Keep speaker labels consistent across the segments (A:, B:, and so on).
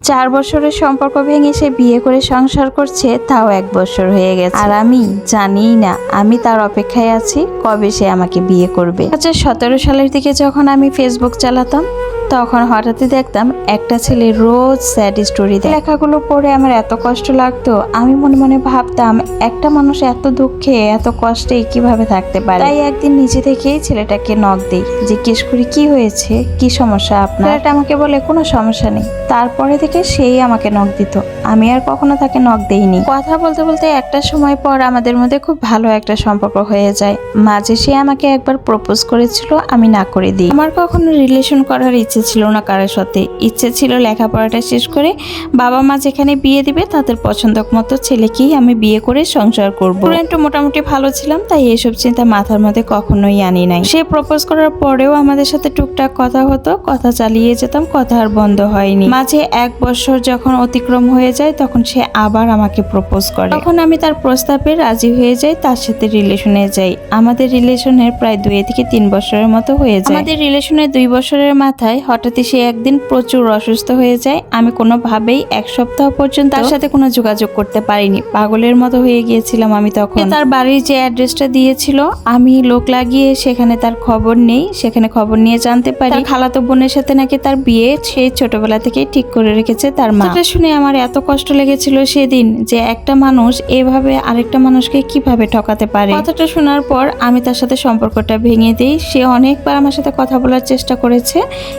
A: 4 বছরের সম্পর্ক ভেঙে সে বিয়ে করে সংসার করছে, তাও 1 বছর হয়ে গেছে। আর আমি জানিই না, আমি তার অপেক্ষায় আছি কবে সে আমাকে বিয়ে করবে। 2017 সালের দিকে যখন আমি ফেসবুক চালাতাম, তখন হঠাৎই দেখতাম একটা ছেলে রোজ স্যাড স্টোরি দেয়। লেখাগুলো পড়ে আমার এত কষ্ট লাগতো। আমি মনে মনে ভাবতাম, একটা মানুষ এত দুঃখে এত কষ্টে কিভাবে থাকতে পারে। তাই একদিন নিজে থেকেই ছেলেটাকে নক দেই, জিজ্ঞেস করি কি হয়েছে, কি সমস্যা আপনার। ছেলেটা আমাকে বলে কোনো সমস্যা নেই। তারপরে থেকে সেই আমাকে নক দিত, আমি আর কখনো তাকে নক দেইনি। কথা বলতে বলতে একটা সময় পর আমাদের মধ্যে খুব ভালো একটা সম্পর্ক হয়ে যায়। মাঝে সে আমাকে একবার প্রপোজ করেছিল, আমি না করে দিই। আমার কখনো রিলেশন করার ইচ্ছে ছিল না কারোর সাথে। ইচ্ছে ছিল লেখাপড়াটা শেষ করে বাবা মা যেখানে বিয়ে দিবে তাদের পছন্দ মতো ছেলেকেই আমি বিয়ে করে সংসার করব। একটু মোটামুটি ভালো ছিলাম, তাই এসব চিন্তা মাথার মধ্যে কখনোই আনি নাই। সে প্রপোজ করার পরেও আমাদের সাথে টুকটাক কথা হতো, কথা চালিয়ে যেতাম, কথা আর বন্ধ হয়নি। মাঝে 1 বছর যখন অতিক্রম হয়ে যায়, তখন সে আবার আমাকে প্রপোজ করে। তখন আমি তার প্রস্তাবে রাজি হয়ে যাই, তার সাথে রিলেশনে যাই। আমাদের রিলেশনের প্রায় 2 থেকে 3 বছরের মতো হয়ে যায়। আমাদের রিলেশনের 2 বছরের মাথায় হঠাৎই সে একদিন প্রচুর অসুস্থ হয়ে যায়। আমি কোনোভাবেই 1 সপ্তাহ পর্যন্ত তার সাথে কোনো যোগাযোগ করতে পারিনি। পাগলের মতো হয়ে গিয়েছিলাম আমি তখন। তার বাড়ির যে অ্যাড্রেসটা দিয়েছিল, আমি লোক লাগিয়ে সেখানে তার খবর নেই। সেখানে খবর নিয়ে জানতে পারি তার খালাতো বোনের সাথে নাকি তার বিয়ে সেই ছোটবেলা থেকেই ঠিক করে রেখেছে তার মা। এটা শুনে আমার এত কষ্ট লেগেছিল সেদিন, যে একটা মানুষ এভাবে আরেকটা মানুষকে কিভাবে ঠকাতে পারে। কথাটা শোনার পর আমি তার সাথে সম্পর্কটা ভেঙে দিই। সে অনেকবার আমার সাথে কথা বলার চেষ্টা করেছে,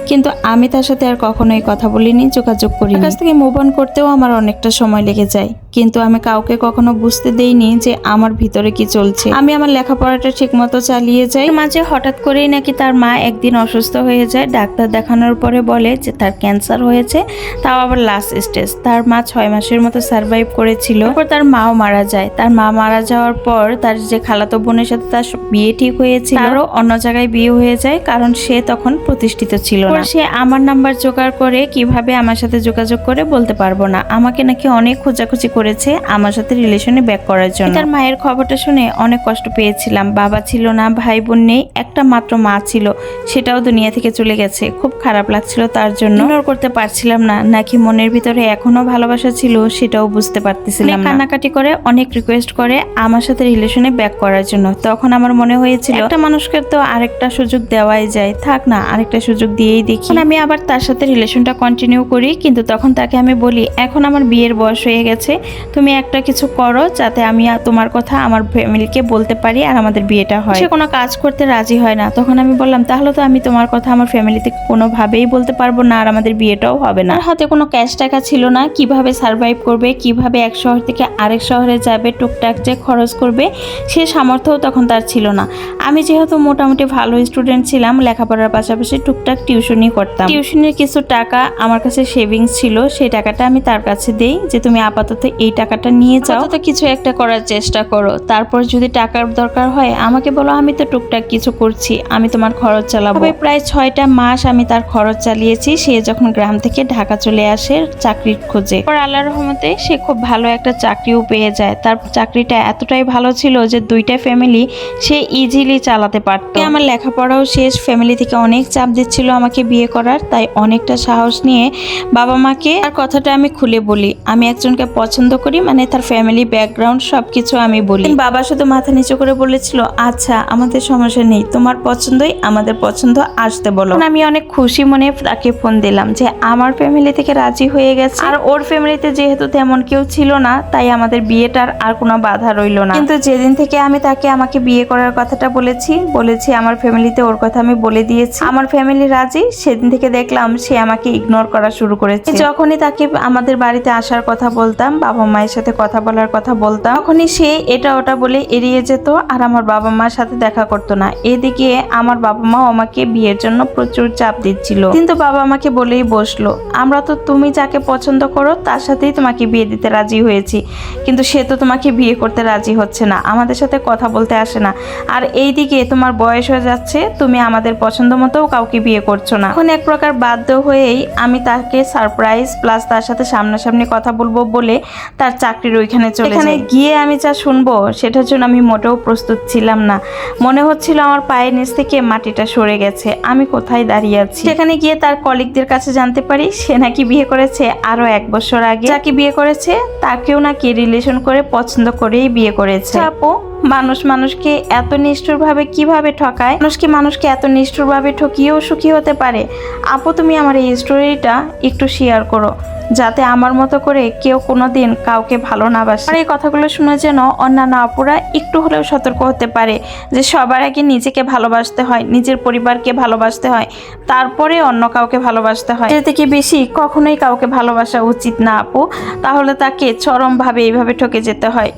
A: কিন্তু আমি তার সাথে আর কখনোই কথা বলিনি, যোগাযোগ করিনি। কাছ থেকে মুভ অন করতেও আমার অনেকটা সময় লেগে যায়, কিন্তু আমি কাউকে কখনো বুঝতে দেইনি যে আমার ভিতরে কি চলছে। আমি আমার লেখাপড়াটা ঠিক মতো চালিয়ে যাই। মাঝে হঠাৎ করেই নাকি তার মা একদিন অসুস্থ হয়ে যায়। ডাক্তার দেখানোর পরে বলে যে তার ক্যান্সার হয়েছে, তাও আবার লাস্ট স্টেজ। তার মা 6 মাসের মতো সার্ভাইভ করেছিল। তারপর তার মাও মারা যায়। তার মা মারা যাওয়ার পর তার যে খালাতো বোনের সাথে তার বিয়ে ঠিক হয়েছিল, তারও অন্য জায়গায় বিয়ে হয়ে যায়, কারণ সে তখন প্রতিষ্ঠিত ছিল না। সে আমার নাম্বার জোগাড় করে কিভাবে আমার সাথে যোগাযোগ করে বলতে পারবো না, আমাকে নাকি অনেক খোঁজাখুঁজি করেছে আমার সাথে রিলেশনে ব্যাক করার জন্য। তার মায়ের খবরটা শুনে অনেক কষ্ট পেয়েছিলাম। বাবা ছিল না, ভাই বোন নেই, একটা মাত্র মা ছিল, সেটাও দুনিয়া থেকে চলে গেছে। খুব খারাপ লাগছিল তার জন্য। ইগনোর করতে পারছিলাম না, নাকি মনের ভিতরে এখনো ভালোবাসা ছিল সেটাও বুঝতে পারতেছিলাম না। কান্নাকাটি করে অনেক রিকোয়েস্ট করে আমার সাথে রিলেশনে ব্যাক করার জন্য। তখন আমার মনে হয়েছিল একটা মানুষকে তো আরেকটা সুযোগ দেওয়াই যায়, থাক না আরেকটা সুযোগ দিয়েই দেখি। আমি আবার তার সাথে রিলেশনটা কন্টিনিউ করি, কিন্তু তখন তাকে আমি বলি, এখন আমার বিয়ের বয়স হয়ে গেছে, তুমি একটা কিছু করো যাতে আমি তোমার কথা আমার ফ্যামিলিকে বলতে পারি আর আমাদের বিয়েটা হয়। সে কোনো কাজ করতে রাজি হয় না। তখন আমি বললাম, তাহলে তো আমি তোমার কথা আমার ফ্যামিলিতে কোনোভাবেই বলতে পারবো না আর আমাদের বিয়েটাও হবে না। হাতে কোনো ক্যাশ টাকা ছিল না, কিভাবে সার্ভাইভ করবে, কিভাবে এক শহর থেকে আরেক শহরে যাবে, টুকটাক যে খরচ করবে সে সামর্থ্যও তখন তার ছিল না। আমি যেহেতু মোটামুটি ভালো স্টুডেন্ট ছিলাম, লেখাপড়ার পাশাপাশি টুকটাক টিউশনই করতাম। টিউশনের কিছু টাকা আমার কাছে সেভিংস ছিল, সেই টাকাটা আমি তার কাছে দেই যে তুমি আপাতত এই টাকাটা নিয়ে যাও, তো কিছু একটা করার চেষ্টা করো, তারপর যদি টাকার দরকার হয় আমাকে বলো, আমি তো টুকটাক কিছু করছি, আমি তোমার খরচ চালাবো। প্রায় 6টা মাস আমি তার খরচ চালিয়েছি। সে যখন গ্রাম থেকে ঢাকা চলে আসে চাকরির খোঁজে, পর আল্লাহর রহমতে সে খুব ভালো একটা চাকরিও পেয়ে যায়। তার চাকরিটা এতটাই ভালো ছিল যে 2টা ফ্যামিলি সে ইজিলি চালাতে পারতো। আমার লেখাপড়াও শেষ, ফ্যামিলি থেকে অনেক চাপ দিচ্ছিল আমাকে বিয়ে করার, তাই অনেকটা সাহস নিয়ে বাবা মাকে তার কথাটা আমি খুলে বলি, আমি একজনকে পছন্দ করি, মানে তার ফ্যামিলি ব্যাকগ্রাউন্ড সবকিছু আমি বলি। বাবা শুধু মাথা নিচু করে বলেছিল, আচ্ছা আমাদের সমস্যা নেই, তোমার পছন্দই আমাদের পছন্দ, আসতে বলো। আমি অনেক খুশি মনে তাকে ফোন দিলাম যে আমার ফ্যামিলি থেকে রাজি হয়ে গেছে, আর ওর ফ্যামিলিতে যেহেতু তেমন কেউ ছিল না, তাই আমাদের বিয়েটার আর কোনো বাধা রইল না। কিন্তু যেদিন থেকে আমি তাকে আমাকে বিয়ে করার কথাটা বলেছি আমার ফ্যামিলিতে ওর কথা আমি বলে দিয়েছি, আমার ফ্যামিলি রাজি, সেদিন থেকে দেখলাম সে আমাকে ইগনোর করা শুরু করেছে। যখনই তাকে আমাদের বাড়িতে আসার কথা বলতাম, বাবা মায়ের সাথে কথা বলার কথা বলতাম, তখনই সে এটা ওটা বলে এড়িয়ে যেত আর আমার বাবা মার সাথে দেখা করতো না। এদিকে আমার বাবা মাও আমাকে বিয়ের জন্য প্রচুর চাপ দিচ্ছিল, কিন্তু বাবা আমাকে বলেই বসলো, আমরা তো তুমি যাকে পছন্দ করো তার সাথেই তোমাকে বিয়ে দিতে রাজি হয়েছি, কিন্তু সে তো তোমাকে বিয়ে করতে রাজি হচ্ছে না, আমাদের সাথে কথা বলতে আসে না, আর এইদিকে তোমার বয়স হয়ে যাচ্ছে, তুমি আমাদের পছন্দ মতো কাউকে বিয়ে করছো না। এখন এক প্রকার বাধ্য হয়েই আমি তাকে সারপ্রাইজ প্লাস তার সাথে সামনাসামনি কথা বলবো বলে তার চাকরির ওইখানে চলে যায়। গিয়ে আমি যা শুনবো সেটার জন্য আমি মোটেও প্রস্তুত ছিলাম না। মনে হচ্ছিল আমার পায়ের নিচ থেকে মাটিটা সরে গেছে, আমি কোথায় দাঁড়িয়ে আছি। সেখানে গিয়ে তার কলিগদের কাছে জানতে পারি সে নাকি বিয়ে করেছে আরো 1 বছর আগে। যাকে বিয়ে করেছে তাকেও নাকি রিলেশন করে পছন্দ করেই বিয়ে করেছে। আপু, মানুষকে এত নিষ্ঠুরভাবে কিভাবে ঠকায়? মানুষকে এত নিষ্ঠুরভাবে ঠকিয়েও সুখী হতে পারে? আপু, তুমি আমার এই স্টোরিটা একটু শেয়ার করো, যাতে আমার মতো করে কেউ কোনোদিন কাউকে ভালো না বাসে। আর এই কথাগুলো শুনে যেন অন্যান্য আপুরা একটু হলেও সতর্ক হতে পারে যে সবার আগে নিজেকে ভালোবাসতে হয়, নিজের পরিবারকে ভালোবাসতে হয়, তারপরে অন্য কাউকে ভালোবাসতে হয়। এর থেকে বেশি কখনোই কাউকে ভালোবাসা উচিত না আপু, তাহলে তাকে চরমভাবে এইভাবে ঠকে যেতে হয়।